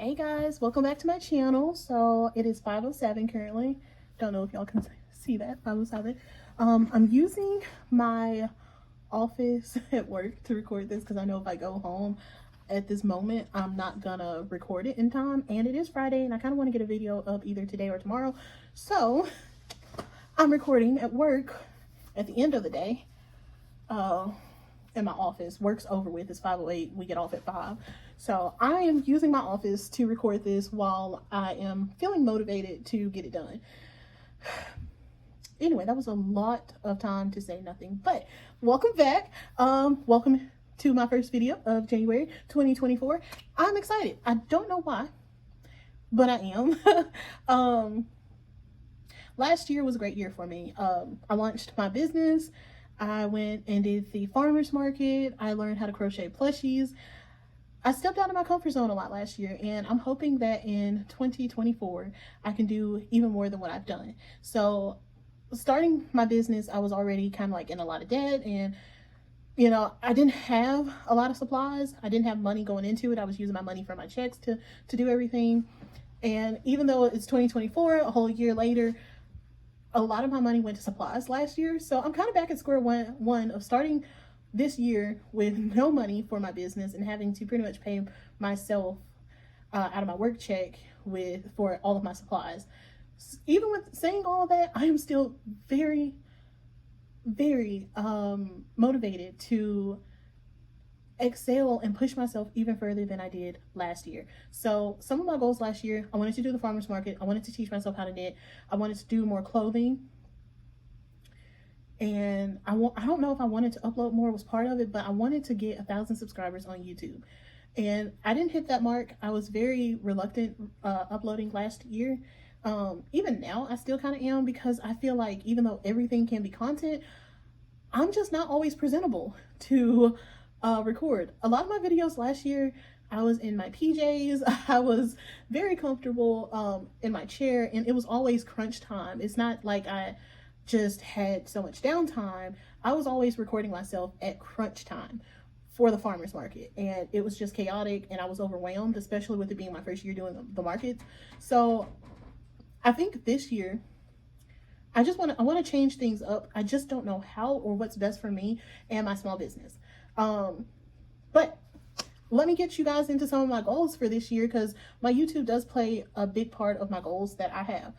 Hey guys, welcome back to my channel. So it is 5:07 currently. Don't know if y'all can see that, 5:07. I'm using my office at work to record this because I know if I go home at this moment, I'm not gonna record it in time. And it is Friday and I kind of want to get a video up either today or tomorrow. So I'm recording at work at the end of the day. In my office. Work's over with. It's 5:08. We get off at 5. So I am using my office to record this while I am feeling motivated to get it done. Anyway, that was a lot of time to say nothing, but welcome back. Welcome to my first video of January 2024. I'm excited. I don't know why, but I am. Last year was a great year for me. I launched my business. I went and did the farmer's market. I learned how to crochet plushies. I stepped out of my comfort zone a lot last year, and I'm hoping that in 2024, I can do even more than what I've done. So starting my business, I was already kind of like in a lot of debt, and I didn't have a lot of supplies. I didn't have money going into it. I was using my money from my checks to do everything. And even though it's 2024, a whole year later, a lot of my money went to supplies last year. So I'm kind of back at square one of starting this year with no money for my business and having to pretty much pay myself out of my work check for all of my supplies. Even with saying all of that, I am still very, very motivated to excel and push myself even further than I did last year. So some of my goals last year, I wanted to do the farmer's market. I wanted to teach myself how to knit. I wanted to do more clothing. And I don't know if I wanted to upload more was part of it, but I wanted to get 1,000 subscribers on YouTube. And I didn't hit that mark. I was very reluctant uploading last year. Even now, I still kind of am, because I feel like even though everything can be content, I'm just not always presentable to record. A lot of my videos last year, I was in my PJs. I was very comfortable in my chair, and it was always crunch time. It's not like I just had so much downtime. I was always recording myself at crunch time for the farmer's market, and it was just chaotic, and I was overwhelmed, especially with it being my first year doing the markets. So I think this year I want to change things up. I just don't know how or what's best for me and my small business. But let me get you guys into some of my goals for this year, because my YouTube does play a big part of my goals that I have.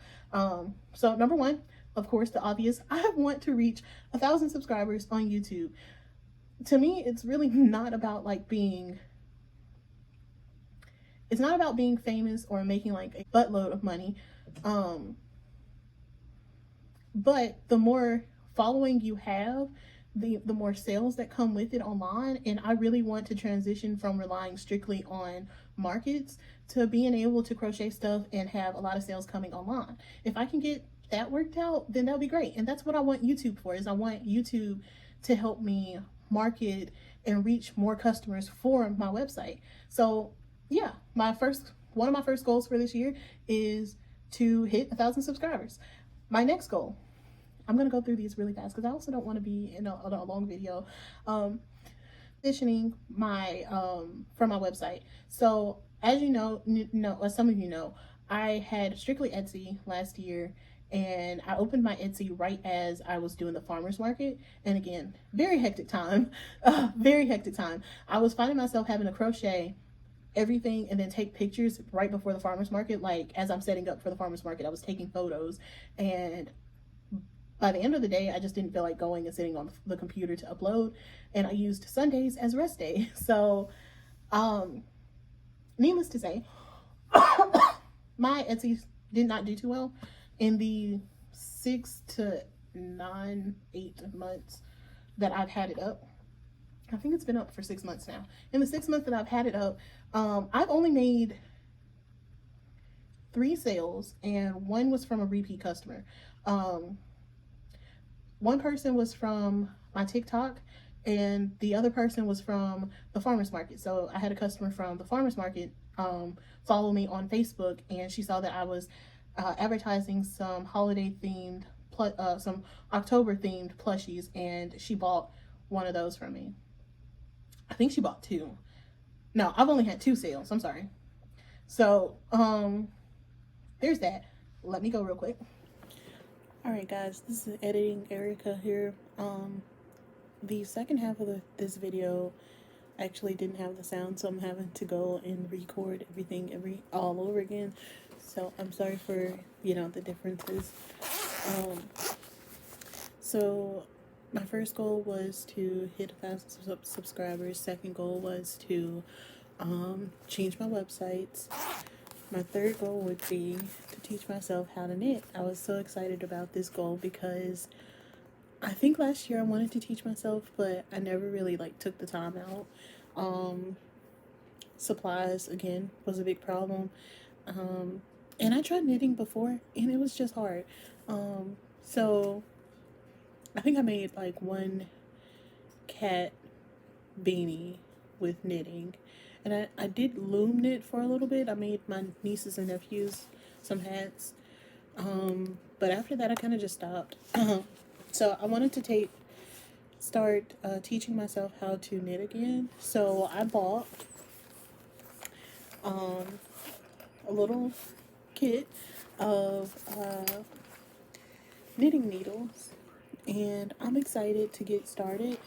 So number one, of course, the obvious, I want to reach 1,000 subscribers on YouTube. To me, it's really not about it's not about being famous or making like a buttload of money. But the more following you have, the more sales that come with it online. And I really want to transition from relying strictly on markets to being able to crochet stuff and have a lot of sales coming online. If I can get that worked out, then that'll be great. And that's what I want YouTube for, is I want YouTube to help me market and reach more customers for my website. So yeah, one of my first goals for this year is to hit 1,000 subscribers. My next goal, I'm going to go through these really fast because I also don't want to be in a long video. Positioning my for my website. So as you know, as some of you know, I had strictly Etsy last year, and I opened my Etsy right as I was doing the farmer's market. And again, very hectic time, very hectic time. I was finding myself having to crochet everything and then take pictures right before the farmer's market. Like as I'm setting up for the farmer's market, I was taking photos, and by the end of the day, I just didn't feel like going and sitting on the computer to upload, and I used Sundays as rest day. So needless to say, my Etsy did not do too well in the 6 to 9, 8 months that I've had it up. I think it's been up for 6 months now. In the 6 months that I've had it up, I've only made 3 sales, and one was from a repeat customer. One person was from my TikTok, and the other person was from the farmer's market. So I had a customer from the farmer's market follow me on Facebook, and she saw that I was advertising some holiday themed, some October themed plushies, and she bought one of those from me. I think she bought 2. No, I've only had 2 sales. I'm sorry. So, there's that. Let me go real quick. All right, guys, this is editing Erica here. The second half of this video actually didn't have the sound, so I'm having to go and record everything all over again. So I'm sorry for the differences. So my first goal was to hit 1,000 subscribers. Second goal was to change my websites. My third goal would be to teach myself how to knit. I was so excited about this goal because I think last year I wanted to teach myself, but I never really took the time out. Supplies again was a big problem. And I tried knitting before and it was just hard. So I think I made one cat beanie with knitting. And I did loom knit for a little bit. I made my nieces and nephews some hats. But after that I kind of just stopped. So I wanted to start teaching myself how to knit again. So I bought a little kit of knitting needles, and I'm excited to get started.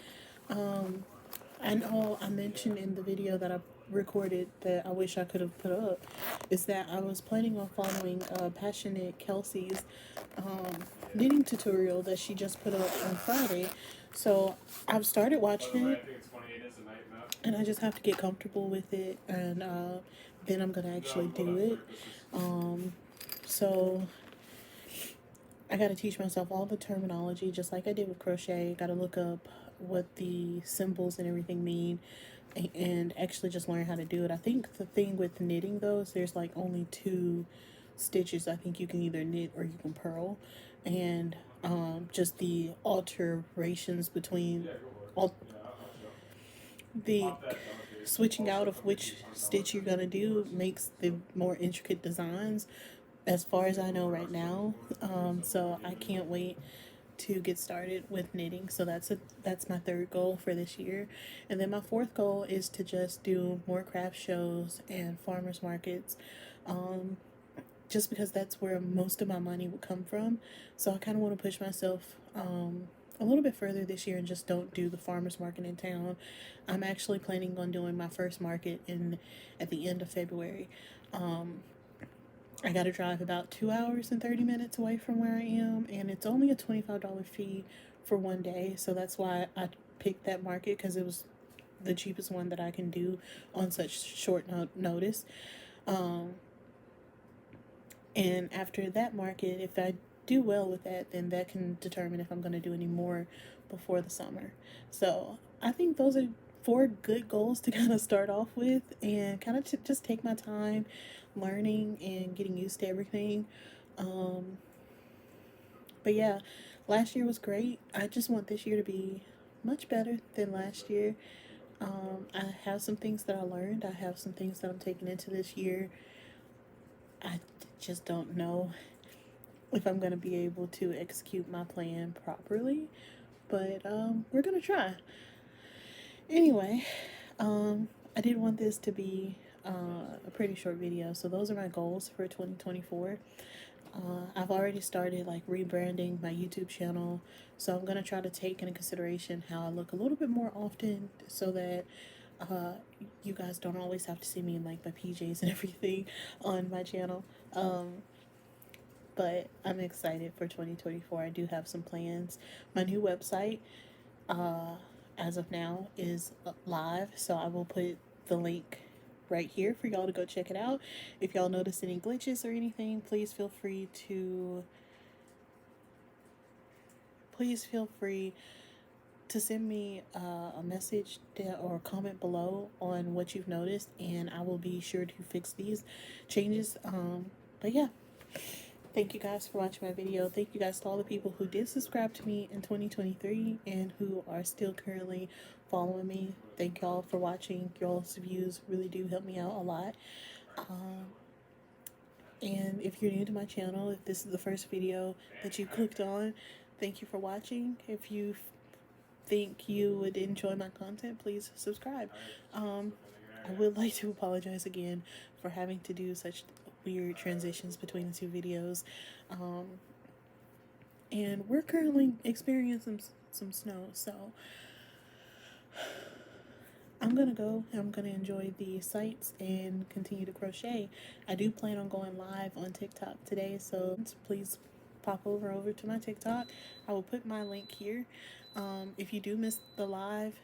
I know I mentioned in the video that I recorded that I wish I could have put up is that I was planning on following Passionate Kelsey's knitting tutorial that she just put up on Friday. So I've started watching it, and I just have to get comfortable with it, and then I'm gonna actually do it. So I gotta teach myself all the terminology, just like I did with crochet. Gotta look up what the symbols and everything mean, and actually just learn how to do it. I think the thing with knitting though is there's only 2 stitches. I think you can either knit or you can purl, and just the alterations between the switching out of which stitch you're gonna do makes the more intricate designs, as far as I know right now. So I can't wait to get started with knitting. So that's my third goal for this year. And then my fourth goal is to just do more craft shows and farmers markets, just because that's where most of my money would come from. So I kind of want to push myself a little bit further this year and just don't do the farmers market in town. I'm actually planning on doing my first market at the end of February. I gotta drive about 2 hours and 30 minutes away from where I am, and it's only a $25 fee for one day. So that's why I picked that market, because it was the cheapest one that I can do on such short notice. And after that market, if I do well with that, then that can determine if I'm going to do any more before the summer. So I think those are 4 good goals to kind of start off with, and kind of just take my time learning and getting used to everything. But yeah, last year was great. I just want this year to be much better than last year. I have some things that I learned. I have some things that I'm taking into this year. I just don't know if I'm going to be able to execute my plan properly, but we're going to try. Anyway, I did want this to be a pretty short video, so those are my goals for 2024. I've already started rebranding my YouTube channel, so I'm going to try to take into consideration how I look a little bit more often, so that you guys don't always have to see me in my PJs and everything on my channel. But I'm excited for 2024. I do have some plans. My new website, as of now, is live, so I will put the link right here for y'all to go check it out. If y'all notice any glitches or anything, please feel free to send me a message or comment below on what you've noticed, and I will be sure to fix these changes. But yeah, thank you guys for watching my video. Thank you guys to all the people who did subscribe to me in 2023 and who are still currently following me. Thank y'all for watching. Y'all's views really do help me out a lot. And if you're new to my channel, if this is the first video that you clicked on, thank you for watching. If you think you would enjoy my content, please subscribe. I would like to apologize again for having to do such weird transitions between the two videos. And we're currently experiencing some snow, so I'm gonna go and I'm gonna enjoy the sights and continue to crochet. I do plan on going live on TikTok today, so please pop over to my TikTok. I will put my link here. If you do miss the live,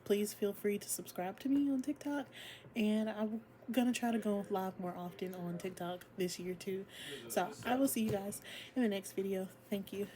please feel free to subscribe to me on TikTok, and I'm gonna try to go live more often on TikTok this year too. So I will see you guys in the next video. Thank you.